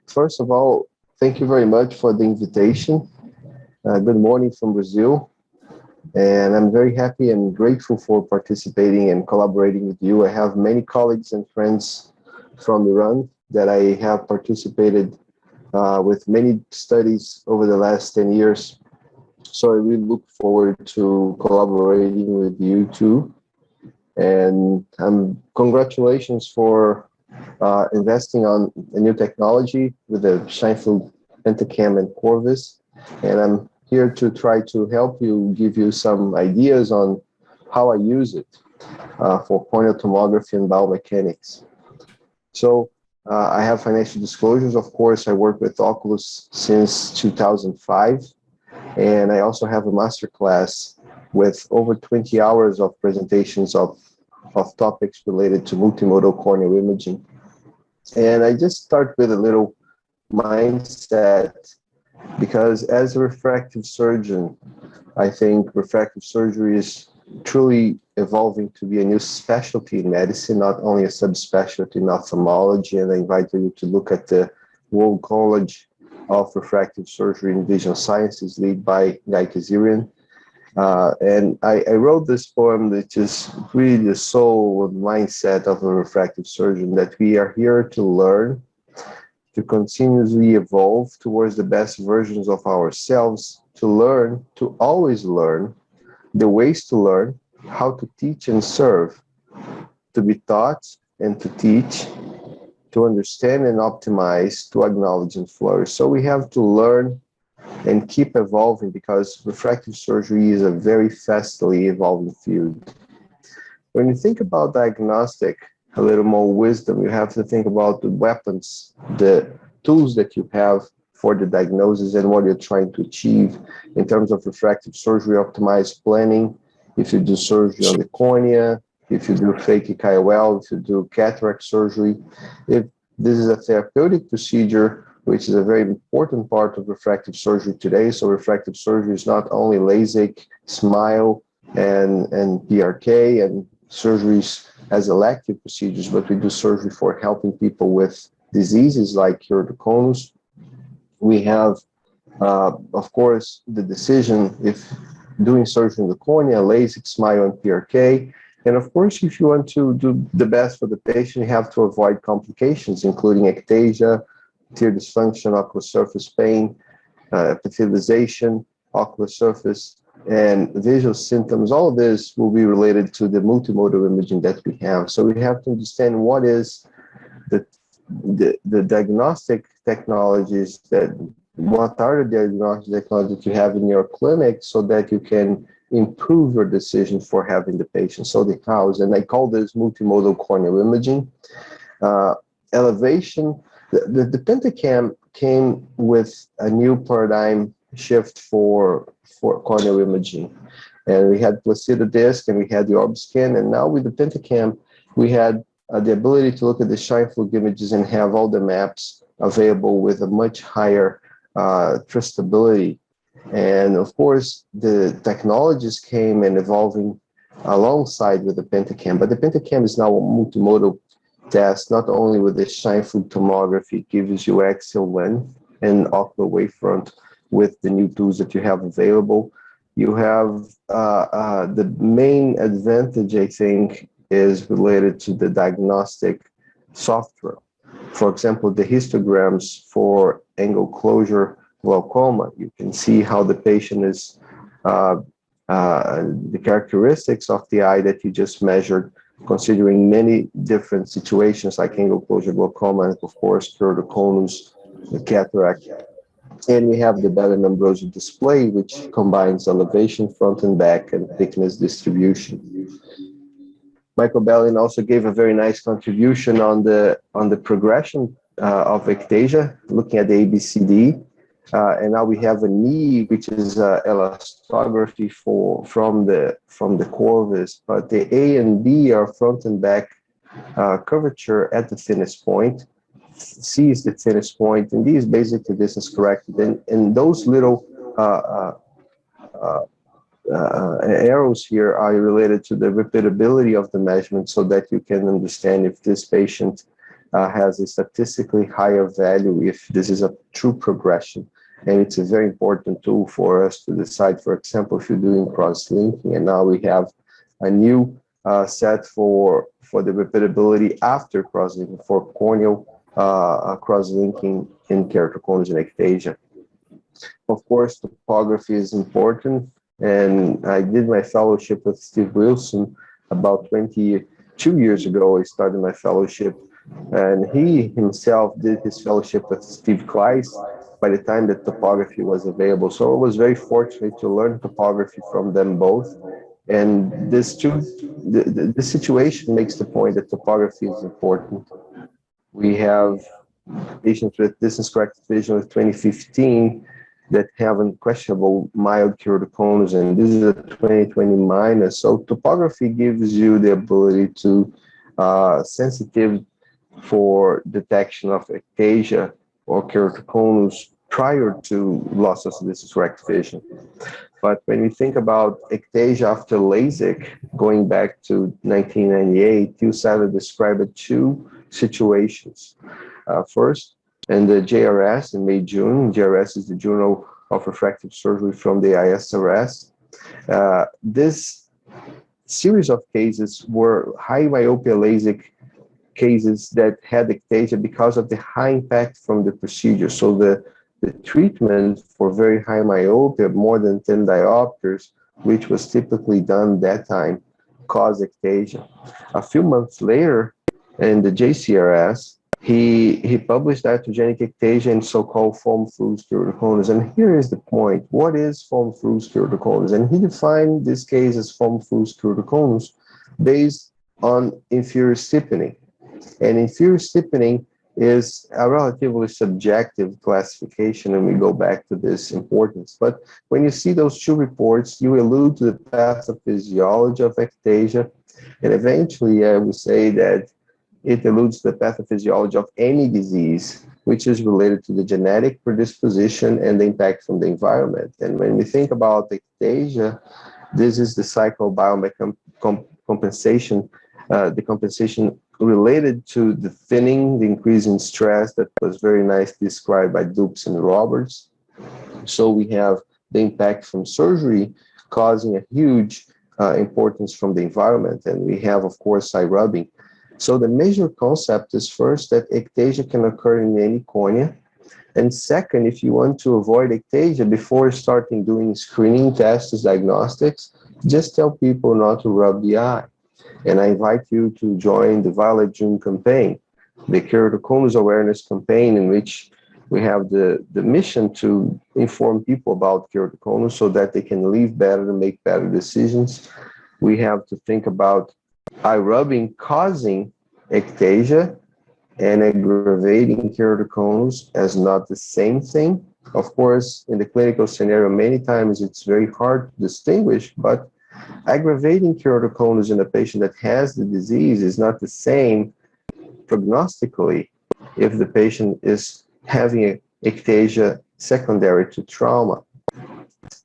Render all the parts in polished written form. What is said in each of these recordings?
First of all, thank you very much for the invitation. Good morning from Brazil. And I'm very happy and grateful for participating and collaborating with you. I have many colleagues and friends from Iran that I have participated with many studies over the last 10 years. So I really look forward to collaborating with you too. And congratulations for investing on a new technology with the Scheinfeld Pentacam and Corvis. And I'm here to try to help you, give you some ideas on how I use it for corneal tomography and biomechanics. So I have financial disclosures. Of course, I work with Oculus since 2005. And I also have a master class with over 20 hours of presentations of topics related to multimodal corneal imaging. And I just start with a little mindset, because as a refractive surgeon, I think refractive surgery is truly evolving to be a new specialty in medicine, not only a subspecialty in ophthalmology. And I invite you to look at the World College of Refractive Surgery and Vision Sciences, led by Guy Kazarian. And I wrote this poem that is really the soul and mindset of a refractive surgeon, that we are here to learn, to continuously evolve towards the best versions of ourselves, to learn, to always learn, the ways to learn, how to teach and serve, to be taught and to teach, to understand and optimize, to acknowledge and flourish. So we have to learn and keep evolving, because refractive surgery is a very fastly evolving field. When you think about diagnostic, a little more wisdom, you have to think about the weapons, the tools that you have for the diagnosis and what you're trying to achieve in terms of refractive surgery, optimized planning. If you do surgery on the cornea, if you do fake KOL, if you do cataract surgery, if this is a therapeutic procedure, which is a very important part of refractive surgery today. So refractive surgery is not only LASIK, SMILE, and PRK, and surgeries as elective procedures, but we do surgery for helping people with diseases like keratoconus. We have, of course, the decision if doing surgery in the cornea, LASIK, SMILE, and PRK. And of course, if you want to do the best for the patient, you have to avoid complications, including ectasia, tear dysfunction, ocular surface pain, epithelialization, ocular surface, and visual symptoms. All of this will be related to the multimodal imaging that we have. So we have to understand what is the diagnostic technologies, what are the diagnostic technologies that you have in your clinic, so that you can improve your decision for having the patient. So the house, and I call this multimodal corneal imaging. Elevation, the Pentacam came with a new paradigm shift for corneal imaging. And we had placido disc and we had the orb scan, and now with the Pentacam, we had the ability to look at the Scheinfeld images and have all the maps available with a much higher trustability. And of course, the technologies came and evolving alongside with the Pentacam, but the Pentacam is now a multimodal test, not only with the Scheinfeld tomography, it gives you axial length and ocular wavefront with the new tools that you have available. You have the main advantage, I think, is related to the diagnostic software. For example, the histograms for angle closure glaucoma, you can see how the patient is, the characteristics of the eye that you just measured, considering many different situations like angle closure glaucoma, and of course, keratoconus, the cataract. And we have the Bell and Ambrósio display, which combines elevation, front and back, and thickness distribution. Michael Bellin also gave a very nice contribution on the progression of ectasia, looking at the ABCD. And now we have a knee, which is elastography from the Corvis, but the A and B are front and back curvature at the thinnest point. C is the thinnest point, and D is basically distance corrected. And those little arrows here are related to the repeatability of the measurement, so that you can understand if this patient has a statistically higher value if this is a true progression. And it's a very important tool for us to decide, for example, if you're doing cross-linking, and now we have a new set for the repeatability after cross-linking, for corneal cross-linking in keratoconus and ectasia. Of course, topography is important, and I did my fellowship with Steve Wilson about 22 years ago. I started my fellowship, and he himself did his fellowship with Steve Kleiss by the time that topography was available. So I was very fortunate to learn topography from them both. And this situation makes the point that topography is important. We have patients with distance corrected vision with 2015 that have unquestionable mild keratoconus, and this is a 2020 minus. So topography gives you the ability to sensitive for detection of ectasia or keratoconus prior to loss of distance corrected vision. But when we think about ectasia after LASIK, going back to 1998, Tilsada described two situations. First, in the JRS in May-June, JRS is the Journal of Refractive Surgery from the ISRS. This series of cases were high myopia LASIK cases that had ectasia because of the high impact from the procedure. So the treatment for very high myopia, more than 10 diopters, which was typically done that time, caused ectasia. A few months later, in the JCRS, he published iatrogenic ectasia in so-called foam-fused keratoconus. And here is the point. What is foam-fused keratoconus? And he defined this case as foam-fused keratoconus based on inferior stiffening. And inferior stiffening is a relatively subjective classification, and we go back to this importance. But when you see those two reports, you allude to the pathophysiology of ectasia, and eventually I would say that it alludes to the pathophysiology of any disease, which is related to the genetic predisposition and the impact from the environment. And when we think about ectasia, this is the cycle compensation, the compensation related to the thinning, the increase in stress that was very nicely described by Dupes and Roberts. So we have the impact from surgery causing a huge importance from the environment. And we have, of course, eye rubbing. So the major concept is first that ectasia can occur in any cornea. And second, if you want to avoid ectasia before starting doing screening tests, diagnostics, just tell people not to rub the eye. And I invite you to join the Violet June campaign, the keratoconus awareness campaign, in which we have the mission to inform people about keratoconus so that they can live better and make better decisions. We have to think about eye rubbing causing ectasia and aggravating keratoconus as not the same thing. Of course, in the clinical scenario, many times it's very hard to distinguish, but aggravating keratoconus in a patient that has the disease is not the same prognostically if the patient is having an ectasia secondary to trauma.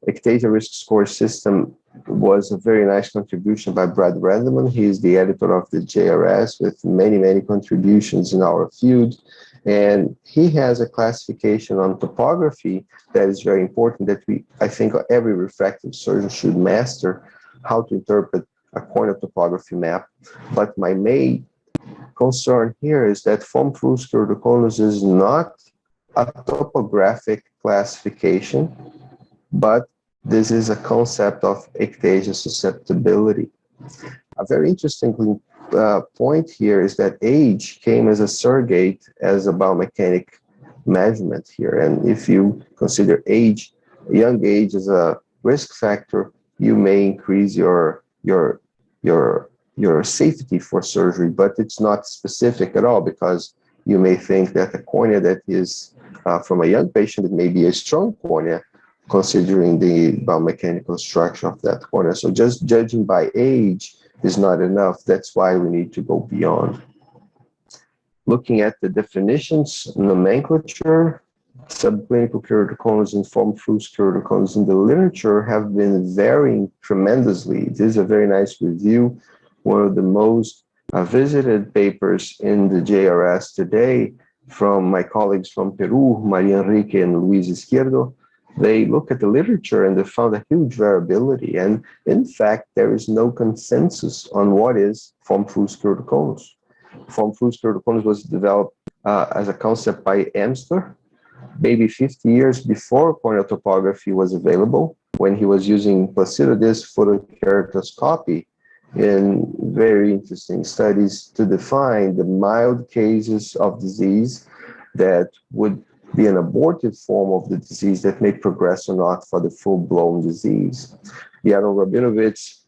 Ectasia risk score system was a very nice contribution by Brad Redman. He is the editor of the JRS with many, many contributions in our field. And he has a classification on topography that is very important that I think every refractive surgeon should master, how to interpret a corneal topography map. But my main concern here is that foam-fused keratoconus is not a topographic classification, but this is a concept of ectasia susceptibility. A very interesting point here is that age came as a surrogate, as a biomechanic measurement here. And if you consider age, young age as a risk factor, you may increase your safety for surgery, but it's not specific at all, because you may think that a cornea that is from a young patient, it may be a strong cornea, considering the biomechanical structure of that cornea. So just judging by age is not enough. That's why we need to go beyond. Looking at the definitions, nomenclature, subclinical keratoconus and foam-fused keratoconus in the literature have been varying tremendously. This is a very nice review. One of the most visited papers in the JRS today from my colleagues from Peru, Maria Enrique and Luis Izquierdo. They look at the literature and they found a huge variability. And in fact, there is no consensus on what is form fruus keratoconus. Form fruus keratoconus was developed as a concept by Amster, maybe 50 years before corneal topography was available, when he was using placidodisc photokeratoscopy in very interesting studies to define the mild cases of disease that would be an abortive form of the disease that may progress or not for the full-blown disease. Yaron Rabinovich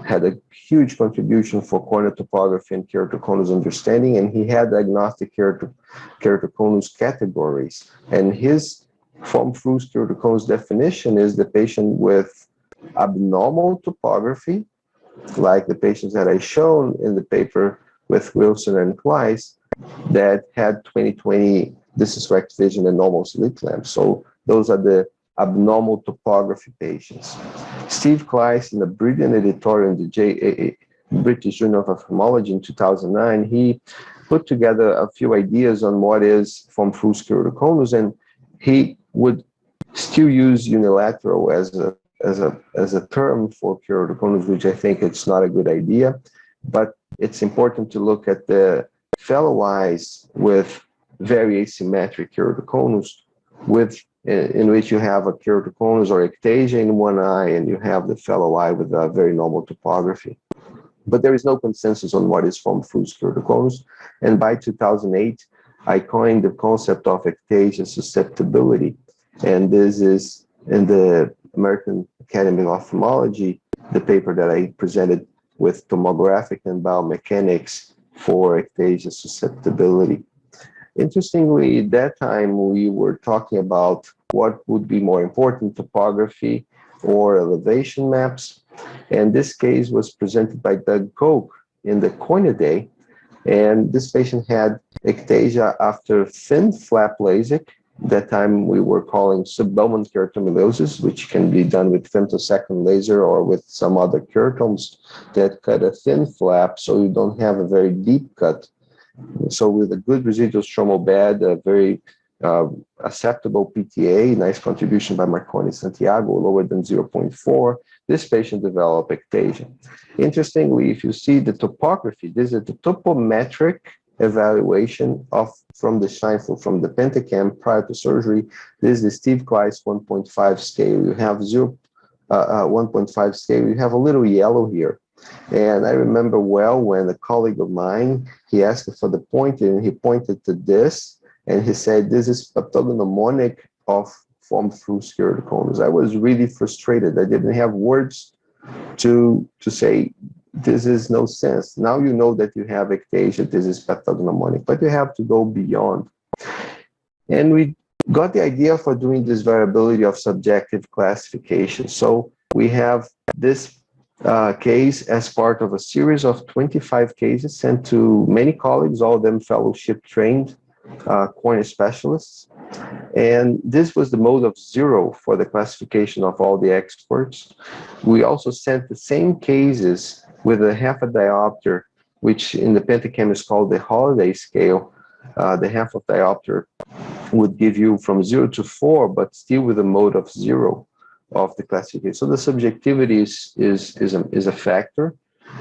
had a huge contribution for corneal topography and keratoconus understanding, and he had diagnostic keratoconus categories. And his form fruus keratoconus definition is the patient with abnormal topography, like the patients that I shown in the paper with Wilson and Kleiss, that had 20/20 distance vision and normal slit lamp. So those are the abnormal topography patients. Steve Kleiss, in a brilliant editorial in the British Journal of Ophthalmology in 2009, he put together a few ideas on what is form fruus keratoconus, and he would still use unilateral as a term for keratoconus, which I think it's not a good idea, but it's important to look at the fellow eyes with very asymmetric keratoconus, in which you have a keratoconus or ectasia in one eye, and you have the fellow eye with a very normal topography. But there is no consensus on what is form fruus keratoconus, and by 2008, I coined the concept of ectasia susceptibility, and this is in the American Academy of Ophthalmology, the paper that I presented with tomographic and biomechanics for ectasia susceptibility. Interestingly, at that time, we were talking about what would be more important, topography or elevation maps. And this case was presented by Doug Koch in the Cornea Day. And this patient had ectasia after thin flap LASIK. That time we were calling subdominant keratomylosis, which can be done with femtosecond laser or with some other keratomes that cut a thin flap so you don't have a very deep cut. So with a good residual stromal bed, a very acceptable PTA, nice contribution by Marconi Santiago, lower than 0.4, this patient developed ectasia. Interestingly, if you see the topography, this is the topometric evaluation from the Scheinfeld, from the Pentacam prior to surgery. This is the Steve Kleiss 1.5 scale. You have 1.5 scale, you have a little yellow here. And I remember well when a colleague of mine, he asked for the pointer and he pointed to this and he said, this is pathognomonic of form fruus keratoconus. I was really frustrated. I didn't have words to say, this is no sense. Now you know that you have ectasia, this is pathognomonic, but you have to go beyond. And we got the idea for doing this variability of subjective classification. So we have this case as part of a series of 25 cases sent to many colleagues, all of them fellowship trained cornea specialists. And this was the mode of 0 for the classification of all the experts. We also sent the same cases with a half a diopter, which in the Pentacam is called the holiday scale. The half of diopter would give you from 0 to 4, but still with a mode of 0 of the classification. So the subjectivity is a factor,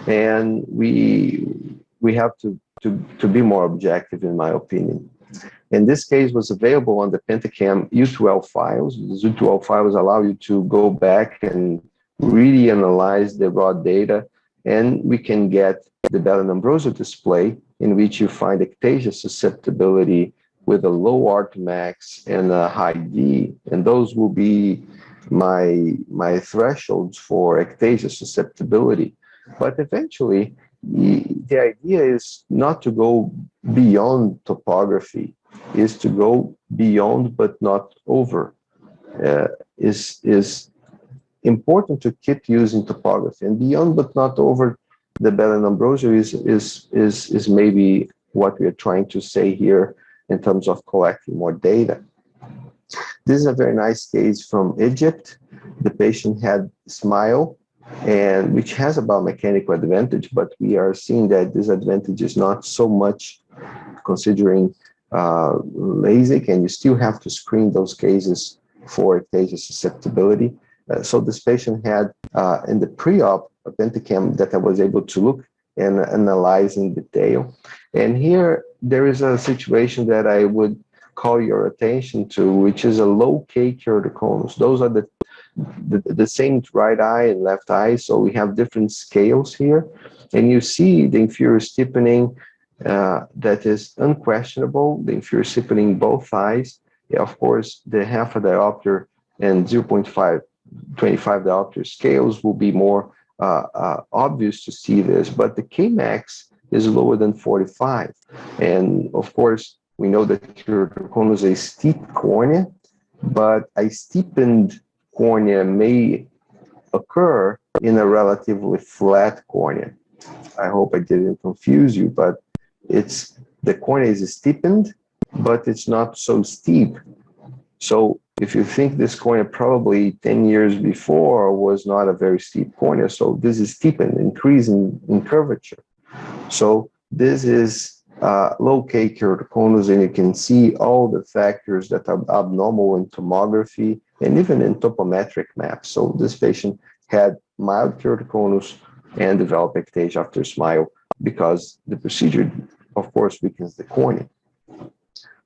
and we have to be more objective, in my opinion. And this case was available on the Pentacam U12 files. The U12 files allow you to go back and really analyze the raw data, and we can get the Bell and Ambrósio display in which you find ectasia susceptibility with a low Artmax and a high D, and those will be my thresholds for ectasia susceptibility. But eventually, the idea is not to go beyond topography, is to go beyond but not over. Is important to keep using topography, and beyond but not over. The Bell and Ambrósio is maybe what we are trying to say here in terms of collecting more data. This is a very nice case from Egypt. The patient had SMILE, and which has a biomechanical advantage, but we are seeing that this advantage is not so much considering LASIK, and you still have to screen those cases for ectasia susceptibility. So this patient had in the pre-op a Pentacam that I was able to look and analyze in detail. And here there is a situation that I would call your attention to, which is a low K keratoconus. Those are the same right eye and left eye, so we have different scales here. And you see the inferior steepening that is unquestionable, the inferior steepening both eyes. Yeah, of course, the half a diopter and 0.25 diopter scales will be more obvious to see this, but the Kmax is lower than 45. And of course, we know that keratoconus is a steep cornea, but a steepened cornea may occur in a relatively flat cornea. I hope I didn't confuse you, but the cornea is steepened, but it's not so steep. So if you think this cornea probably 10 years before was not a very steep cornea, so this is steepened, increasing in curvature. So this is low K keratoconus, and you can see all the factors that are abnormal in tomography and even in topometric maps. So this patient had mild keratoconus and developed ectasia after SMILE because the procedure, of course, weakens the cornea.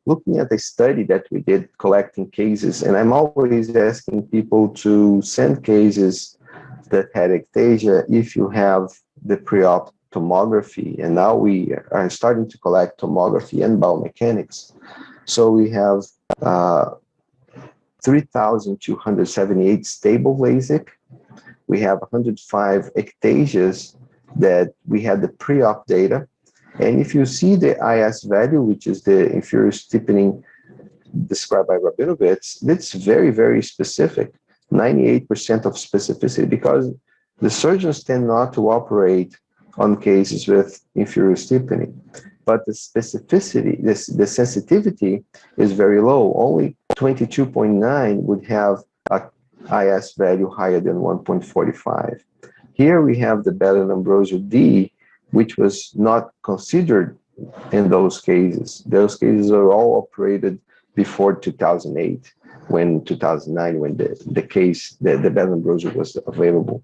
Looking at a study that we did collecting cases, and I'm always asking people to send cases that had ectasia if you have the pre-op tomography, and now we are starting to collect tomography and biomechanics. So we have 3,278 stable LASIK. We have 105 ectasias that we had the pre-op data. And if you see the IS value, which is the inferior steepening described by Rabinovitz, it's very, very specific, 98% of specificity, because the surgeons tend not to operate on cases with inferior steepening. But the specificity, the sensitivity is very low. Only 22.9 would have a IS value higher than 1.45. Here we have the Renato Ambrósio D, which was not considered in those cases. Those cases are all operated before 2008, when 2009, when the Renato Ambrósio was available.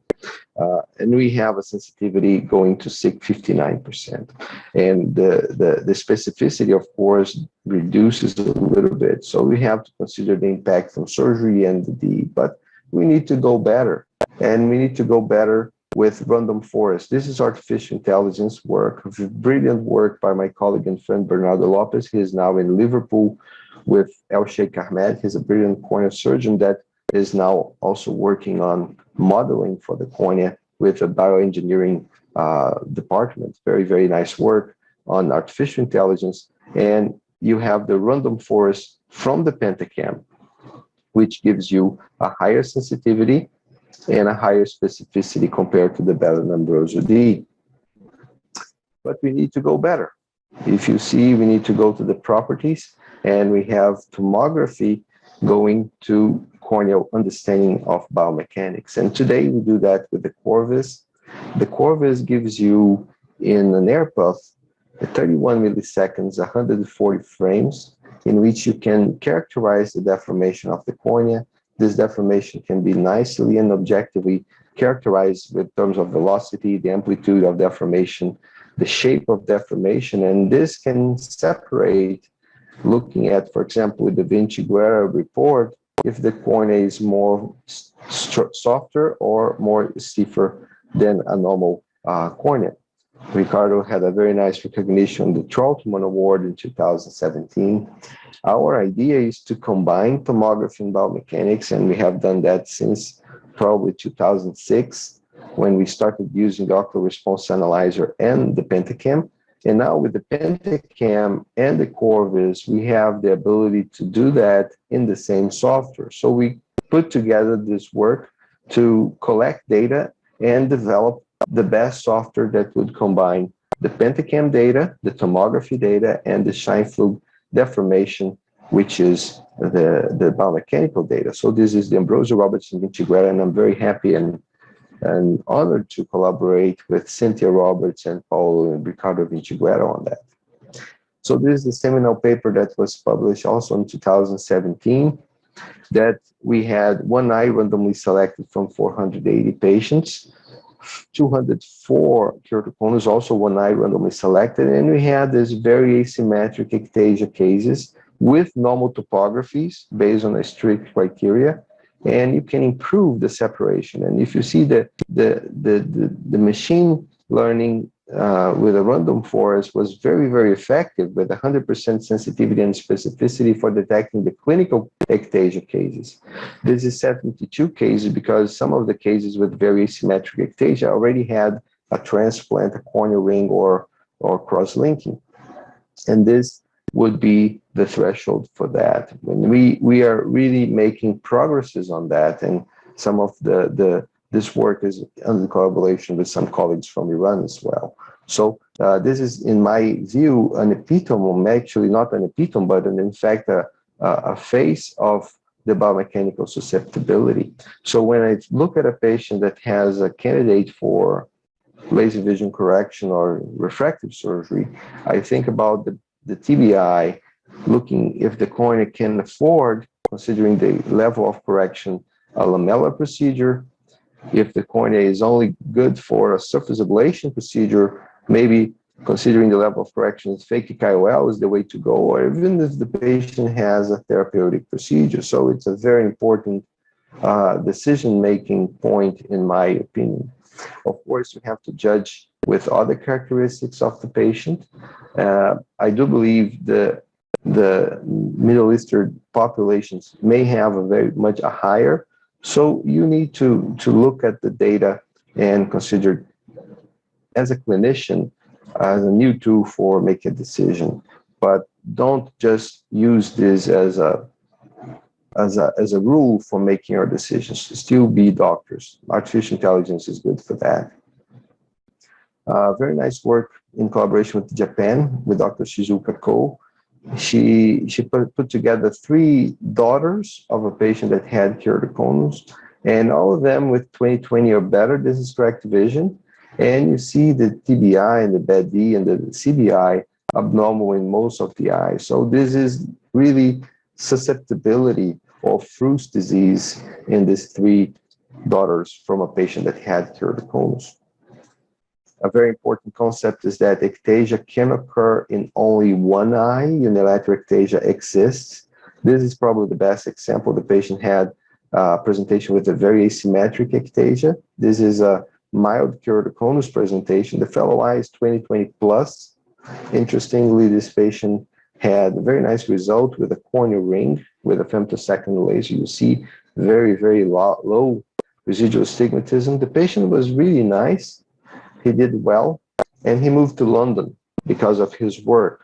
And we have a sensitivity going to 59%. And the specificity, of course, reduces a little bit. So we have to consider the impact from surgery and the D, but we need to go better. And we need to go better with random forest. This is artificial intelligence work, brilliant work by my colleague and friend Bernardo Lopes. He is now in Liverpool with El Sheikh Ahmed. He's a brilliant cornea surgeon that is now also working on modeling for the cornea with a bioengineering department. Very, very nice work on artificial intelligence. And you have the random forest from the Pentacam, which gives you a higher sensitivity and a higher specificity compared to the Renato Ambrósio D. But we need to go better. If you see, we need to go to the properties, and we have tomography going to corneal understanding of biomechanics. And today we do that with the Corvis. The Corvis gives you in an air puff 31 milliseconds, 140 frames, in which you can characterize the deformation of the cornea. This deformation can be nicely and objectively characterized with terms of velocity, the amplitude of deformation, the shape of deformation, and this can separate, looking at, for example, with the Vinci-Guerra report, if the cornea is more softer or more stiffer than a normal cornea. Ricardo had a very nice recognition, the Troutman Award in 2017. Our idea is to combine tomography and biomechanics, and we have done that since probably 2006, when we started using the ocular response analyzer and the Pentacam. And now with the Pentacam and the Corvis, we have the ability to do that in the same software. So we put together this work to collect data and develop the best software that would combine the Pentacam data, the tomography data, and the Scheimpflug deformation, which is the biomechanical data. So this is the Ambrósio Robertson Vinci-Guerra, and I'm very happy and and honored to collaborate with Cynthia Roberts and Paulo and Ricardo Vinciguerra on that. So this is the seminal paper that was published also in 2017, that we had one eye randomly selected from 480 patients, 204 keratoconus, also one eye randomly selected, and we had this very asymmetric ectasia cases with normal topographies based on a strict criteria, and you can improve the separation. And if you see the machine learning with a random forest was very, very effective with 100% sensitivity and specificity for detecting the clinical ectasia cases. This is 72 cases because some of the cases with very asymmetric ectasia already had a transplant, a corneal ring, or cross-linking. And this would be the threshold for that. And we are really making progresses on that, and some of this work is under collaboration with some colleagues from Iran as well. So this is, in my view, an epitome, actually not an epitome, but in fact a face of the biomechanical susceptibility. So when I look at a patient that has a candidate for laser vision correction or refractive surgery, I think about the TBI, looking if the cornea can afford, considering the level of correction, a lamellar procedure. If the cornea is only good for a surface ablation procedure, maybe considering the level of correction, phakic IOL is the way to go, or even if the patient has a therapeutic procedure. So it's a very important decision-making point, in my opinion. Of course, we have to judge with other characteristics of the patient. I do believe the Middle Eastern populations may have a very much a higher. So you need to look at the data and consider as a clinician as a new tool for making a decision, but don't just use this as a rule for making your decisions. Still be doctors. Artificial intelligence is good for that. Very nice work in collaboration with Japan, with Dr. Shizuka Ko. She put together 3 daughters of a patient that had keratoconus, and all of them with 20/20 or better. This is correct vision. And you see the TBI and the BAD-D and the CBI abnormal in most of the eyes. So this is really susceptibility of Fruit's disease in these 3 daughters from a patient that had keratoconus. A very important concept is that ectasia can occur in only one eye. Unilateral ectasia exists. This is probably the best example. The patient had a presentation with a very asymmetric ectasia. This is a mild keratoconus presentation. The fellow eye is 20/20 plus. Interestingly, this patient had a very nice result with a corneal ring with a femtosecond laser. You see very, very low residual astigmatism. The patient was really nice. He did well, and he moved to London because of his work.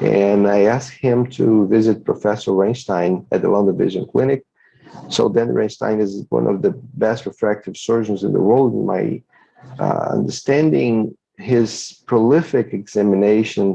And I asked him to visit Professor Reinstein at the London Vision Clinic. So Dan Reinstein is one of the best refractive surgeons in the world. In my understanding, his prolific examination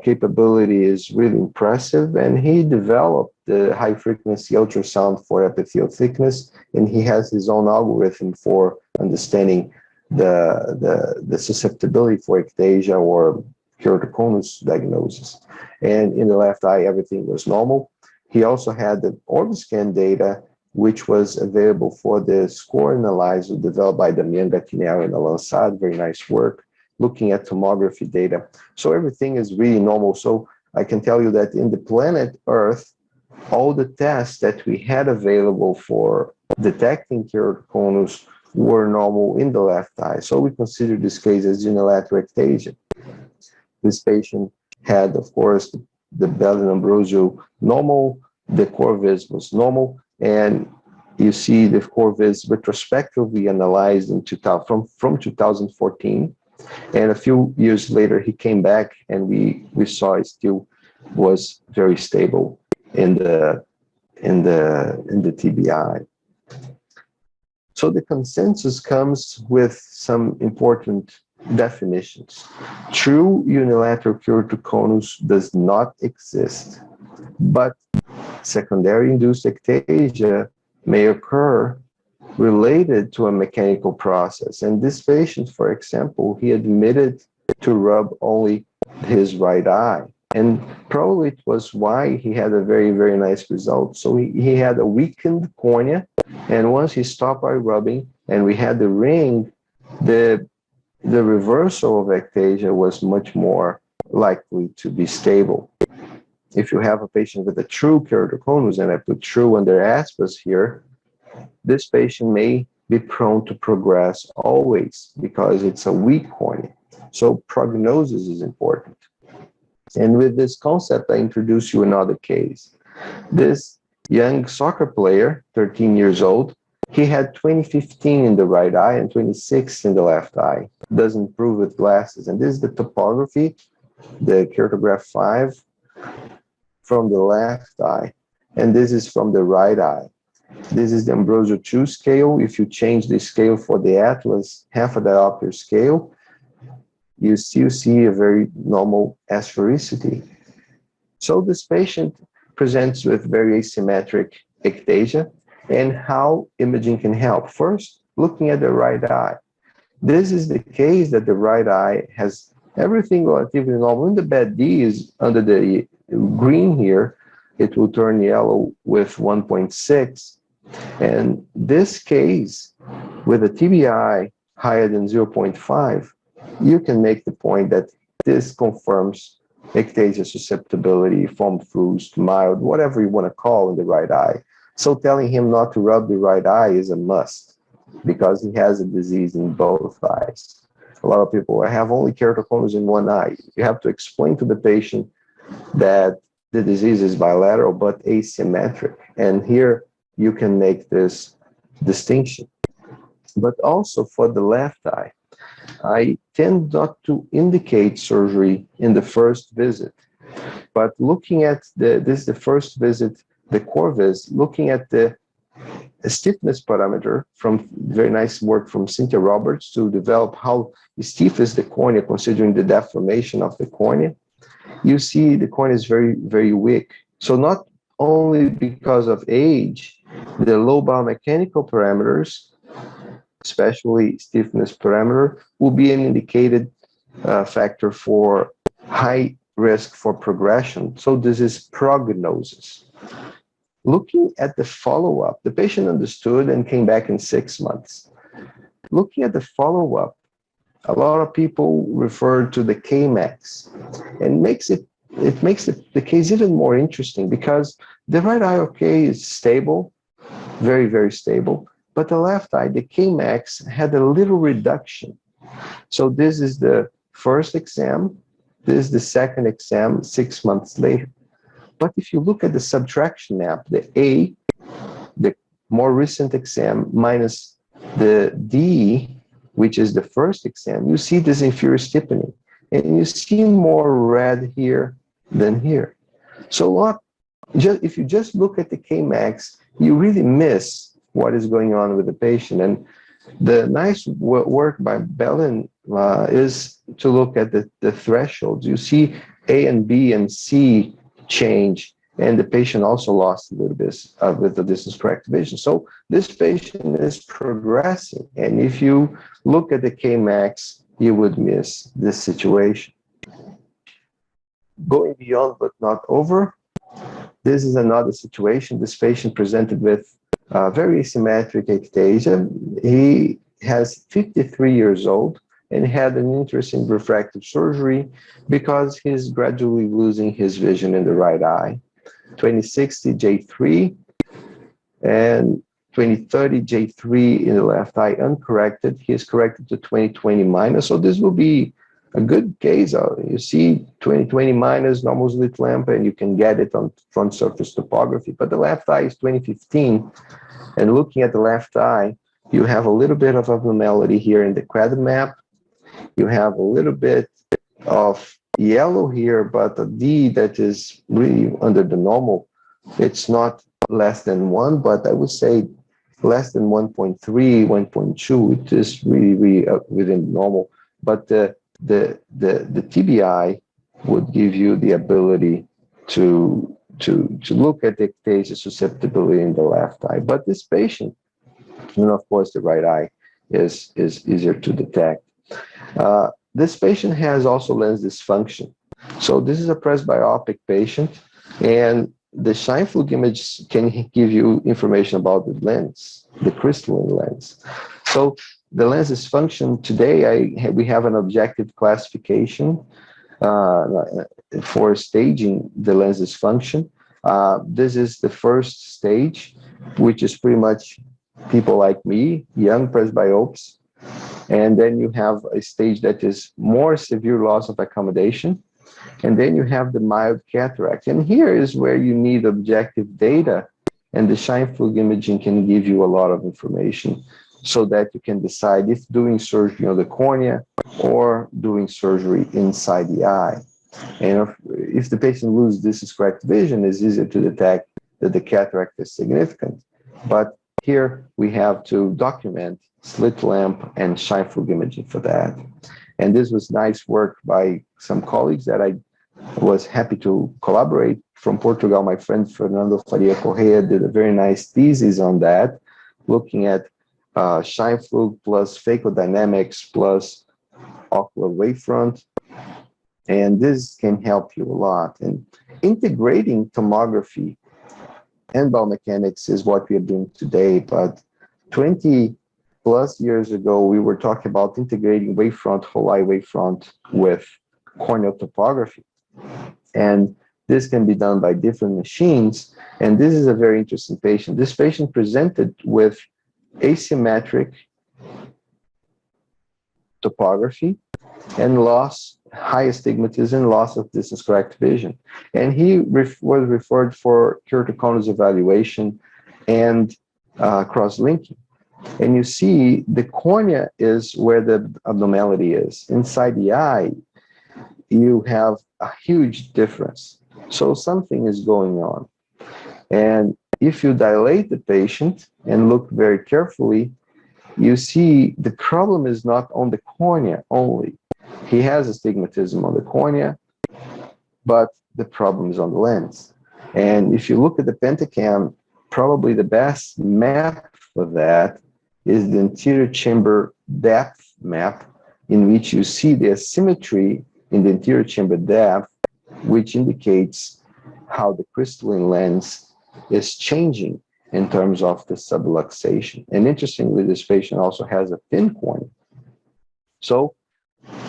capability is really impressive, and he developed the high-frequency ultrasound for epithelial thickness, and he has his own algorithm for understanding the susceptibility for ectasia or keratoconus diagnosis. And in the left eye, everything was normal. He also had the Orbiscan data, which was available for the score analyzer developed by Damian Gattinelli and Alan Saad. Very nice work, looking at tomography data. So everything is really normal. So I can tell you that in the planet Earth, all the tests that we had available for detecting keratoconus were normal in the left eye. So we consider this case as unilateral ectasia. This patient had, of course, the Bell Ambrosio normal, the Corvis was normal, and you see the Corvis retrospectively analyzed in from 2014, and a few years later he came back, and we saw it still was very stable in the TBI. So the consensus comes with some important definitions. True unilateral keratoconus does not exist, but secondary induced ectasia may occur related to a mechanical process. And this patient, for example, he admitted to rub only his right eye. And probably it was why he had a very, very nice result. So he had a weakened cornea. And once he stopped by rubbing and we had the ring, the reversal of ectasia was much more likely to be stable. If you have a patient with a true keratoconus, and I put true under aspas here, this patient may be prone to progress always because it's a weak cornea. So prognosis is important. And with this concept, I introduce you another case. This young soccer player, 13 years old, he had 20/15 in the right eye and 26 in the left eye. Doesn't improve with glasses. And this is the topography, the keratograph 5 from the left eye. And this is from the right eye. This is the Ambrósio 2 scale. If you change the scale for the Atlas, half of the upper scale, you still see a very normal asphericity. So this patient presents with very asymmetric ectasia, and how imaging can help. First, looking at the right eye. This is the case that the right eye has everything relatively normal. When the bad D is under the green here, it will turn yellow with 1.6. And this case, with a TBI higher than 0.5, you can make the point that this confirms ectasia susceptibility, foam fused, mild, whatever you want to call in the right eye. So telling him not to rub the right eye is a must because he has a disease in both eyes. A lot of people have only keratoconus in one eye. You have to explain to the patient that the disease is bilateral but asymmetric. And here you can make this distinction. But also for the left eye, I tend not to indicate surgery in the first visit. But looking at this is the first visit, the Corvis, looking at the stiffness parameter from very nice work from Cynthia Roberts to develop how stiff is the cornea considering the deformation of the cornea, you see the cornea is very, very weak. So not only because of age, the low biomechanical parameters, especially stiffness parameter, will be an indicated factor for high risk for progression. So this is prognosis. Looking at the follow-up, the patient understood and came back in 6 months. Looking at the follow-up, a lot of people refer to the K-max, and it makes the case even more interesting because the right eye, okay, is stable, very, very stable, but the left eye, the K-max, had a little reduction. So this is the first exam, this is the second exam 6 months later. But if you look at the subtraction map, the A, the more recent exam, minus the D, which is the first exam, you see this inferior stiffening. And you see more red here than here. So if you just look at the K-max, you really miss what is going on with the patient. And the nice work by Bellin is to look at the thresholds. You see A and B and C change, and the patient also lost a little bit with the distance correct vision. So this patient is progressing, and if you look at the K-max, you would miss this situation. Going beyond but not over, this is another situation. This patient presented with very asymmetric ectasia. He has 53 years old and had an interest in refractive surgery because he's gradually losing his vision in the right eye. 2060 J3 and 2030 J3 in the left eye uncorrected. He is corrected to 20/20 minus. So this will be a good case. You see 20/20 minus, normal slit lamp, and you can get it on front surface topography. But the left eye is 20/15. And looking at the left eye, you have a little bit of abnormality here in the quad map. You have a little bit of yellow here, but a D that is really under the normal. It's not less than 1, but I would say less than 1.3, 1.2. It is really, really within normal. But the TBI would give you the ability to look at the ectasia susceptibility in the left eye. But this patient And of course, the right eye is easier to detect. This patient has also lens dysfunction. So this is a presbyopic patient, and the Scheinflug image can give you information about the lens, the crystalline lens. So the lens dysfunction today, we have an objective classification for staging the lens dysfunction. This is the first stage, which is pretty much people like me, young presbyopes. And then you have a stage that is more severe loss of accommodation. And then you have the mild cataract. And here is where you need objective data. And the Scheinflug imaging can give you a lot of information so that you can decide if doing surgery on the cornea or doing surgery inside the eye. And if the patient loses this correct vision, it's easier to detect that the cataract is significant. But here we have to document slit lamp and Scheinflug imaging for that. And this was nice work by some colleagues that I was happy to collaborate. From Portugal, my friend Fernando Faria Correa did a very nice thesis on that, looking at Scheinflug plus phaco-dynamics plus ocular wavefront. And this can help you a lot. And integrating tomography and biomechanics is what we are doing today. But 20 plus years ago, we were talking about integrating wavefront, whole eye wavefront with corneal topography. And this can be done by different machines. And this is a very interesting patient. This patient presented with asymmetric topography and loss, high astigmatism, loss of distance correct vision. And he was referred for keratoconus evaluation and cross-linking. And you see the cornea is where the abnormality is. Inside the eye, you have a huge difference. So something is going on. And if you dilate the patient and look very carefully, you see the problem is not on the cornea only. He has astigmatism on the cornea, but the problem is on the lens. And if you look at the Pentacam, probably the best map for that is the anterior chamber depth map, in which you see the asymmetry in the anterior chamber depth, which indicates how the crystalline lens is changing in terms of the subluxation. And interestingly, this patient also has a thin cornea. So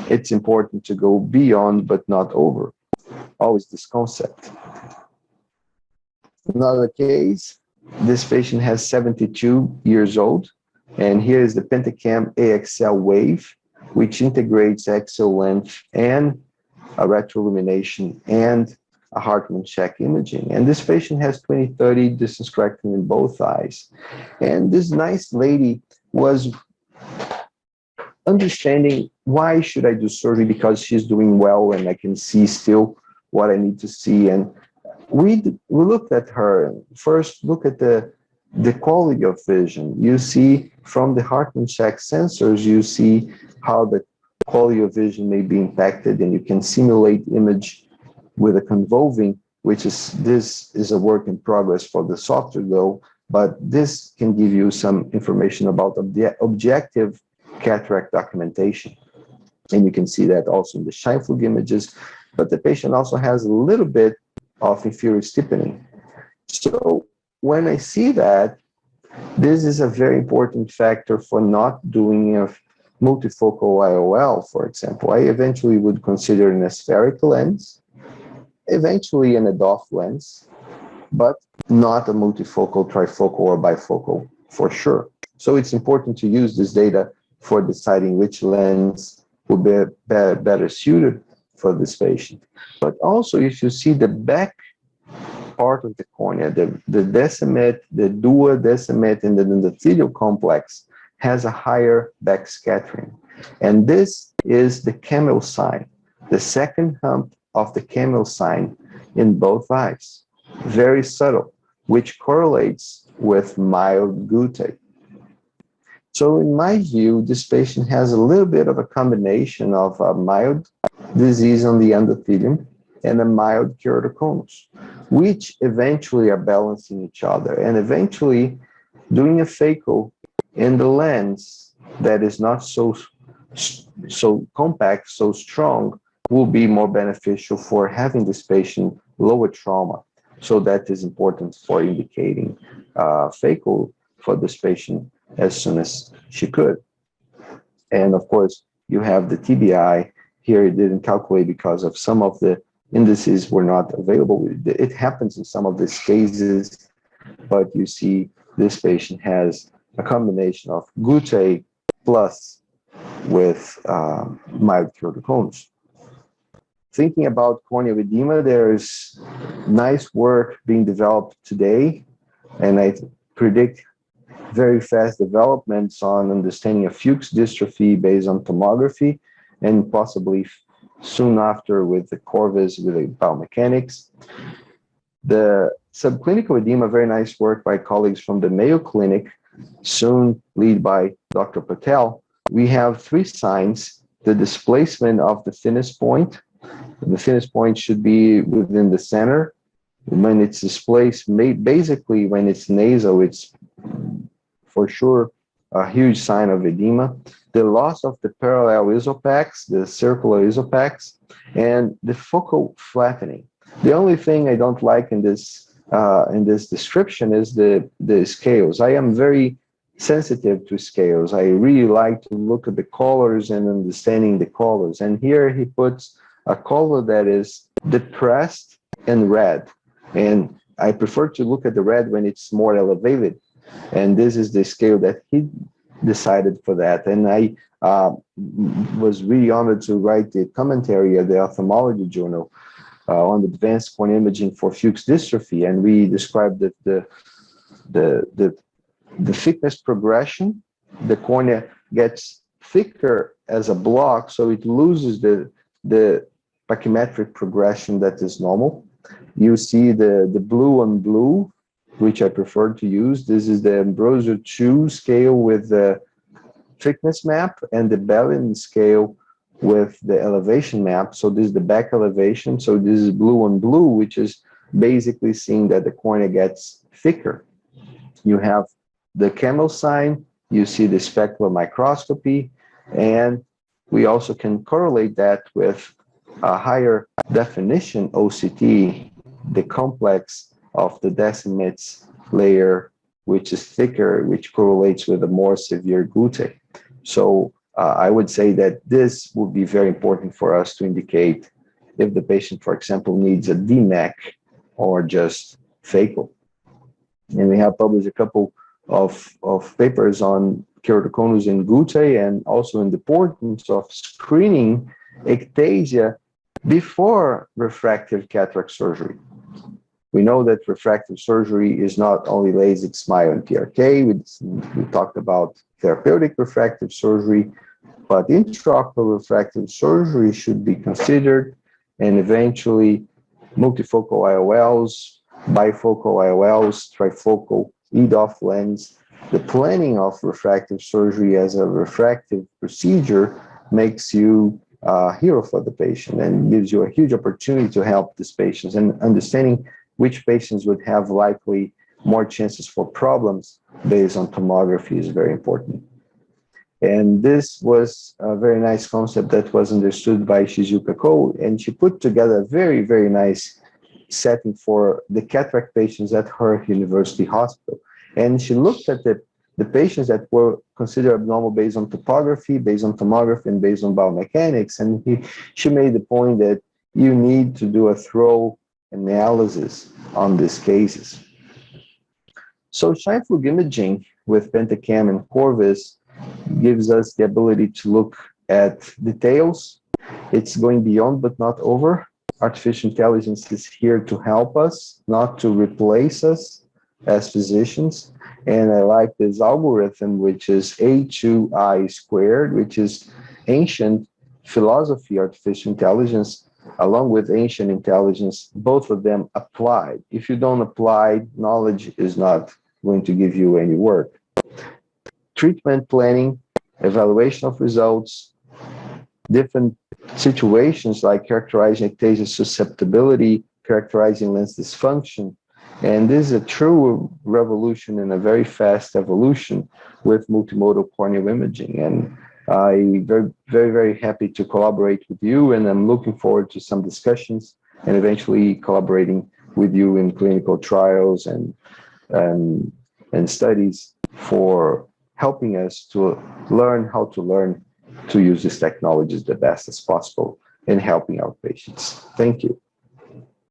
it's important to go beyond but not over. Always this concept. Another case, this patient has 72 years old, and here is the Pentacam AXL wave, which integrates axial length and a retroillumination and a Hartmann check imaging. And this patient has 20/30 distance correcting in both eyes. And this nice lady was understanding, why should I do surgery? Because she's doing well and I can see still what I need to see. And we looked at her. First, look at the quality of vision. You see from the Hartmann check sensors, you see how the quality of vision may be impacted, and you can simulate image with a convolving, which is a work in progress for the software though, but this can give you some information about the objective cataract documentation. And you can see that also in the Scheinflug images, but the patient also has a little bit of inferior stiffening. So when I see that, this is a very important factor for not doing a multifocal IOL, for example. I eventually would consider an aspheric lens, eventually an EDOF lens, but not a multifocal, trifocal, or bifocal for sure. So it's important to use this data for deciding which lens will be better suited for this patient. But also, if you see the back part of the cornea, the decimate, the duodecimate, and the endothelial complex has a higher back scattering. And this is the camel sign, the second hump of the camel sign in both eyes. Very subtle, which correlates with mild guttae. So in my view, this patient has a little bit of a combination of a mild disease on the endothelium and a mild keratoconus, which eventually are balancing each other. And eventually, doing a phaco in the lens that is not so compact, so strong, will be more beneficial for having this patient lower trauma. So that is important for indicating phaco for this patient as soon as she could. And of course, you have the TBI. Here it didn't calculate because of some of the indices were not available. It happens in some of these cases, but you see this patient has a combination of gute plus with mild keratoconus. Thinking about corneal edema, there's nice work being developed today, and I predict very fast developments on understanding of Fuchs dystrophy based on tomography, and possibly soon after with the Corvis, with the biomechanics. The subclinical edema, very nice work by colleagues from the Mayo Clinic, soon led by Dr. Patel. We have three signs: the displacement of the thinnest point. The thinnest point should be within the center. When it's displaced, basically when it's nasal, it's for sure a huge sign of edema. The loss of the parallel isopax, the circular isopax, and the focal flattening. The only thing I don't like in this description is the scales. I am very sensitive to scales. I really like to look at the colors and understanding the colors. And here he puts a color that is depressed and red. And I prefer to look at the red when it's more elevated. And this is the scale that he decided for that. And I was really honored to write the commentary of the Ophthalmology Journal on the advanced corneal imaging for Fuchs dystrophy. And we described that the thickness progression, the cornea gets thicker as a block, so it loses the pachymetric progression that is normal. You see the blue on blue, which I prefer to use. This is the Ambrósio 2 scale with the thickness map, and the Bellin scale with the elevation map. So this is the back elevation. So this is blue on blue, which is basically seeing that the cornea gets thicker. You have the camel sign, you see the specular microscopy, and we also can correlate that with a higher definition OCT, the complex of the decimates layer, which is thicker, which correlates with a more severe gute. So I would say that this would be very important for us to indicate if the patient, for example, needs a DMAC or just phaco. And we have published a couple of papers on keratoconus and gute, and also in the importance of screening ectasia before refractive cataract surgery. We know that refractive surgery is not only LASIK, SMILE, and PRK. We talked about therapeutic refractive surgery, but intraocular refractive surgery should be considered, and eventually multifocal IOLs, bifocal IOLs, trifocal EDOF lens. The planning of refractive surgery as a refractive procedure makes you a hero for the patient and gives you a huge opportunity to help these patients, and understanding which patients would have likely more chances for problems based on tomography is very important. And this was a very nice concept that was understood by Shizuka Ko, and she put together a very, very nice setting for the cataract patients at her university hospital. And she looked at the patients that were considered abnormal based on topography, based on tomography, and based on biomechanics. And she made the point that you need to do a thorough analysis on these cases. So Scheinflug imaging with Pentacam and Corvis gives us the ability to look at details. It's going beyond but not over. Artificial intelligence is here to help us, not to replace us as physicians. And I like this algorithm, which is A2I squared, which is ancient philosophy, artificial intelligence, along with ancient intelligence, both of them applied. If you don't apply, knowledge is not going to give you any work. Treatment planning, evaluation of results, different situations like characterizing ectasia susceptibility, characterizing lens dysfunction, And this is a true revolution and a very fast evolution with multimodal corneal imaging. And I'm very happy to collaborate with you, and I'm looking forward to some discussions and eventually collaborating with you in clinical trials and studies for helping us to learn how to learn to use these technologies the best as possible in helping our patients. Thank you.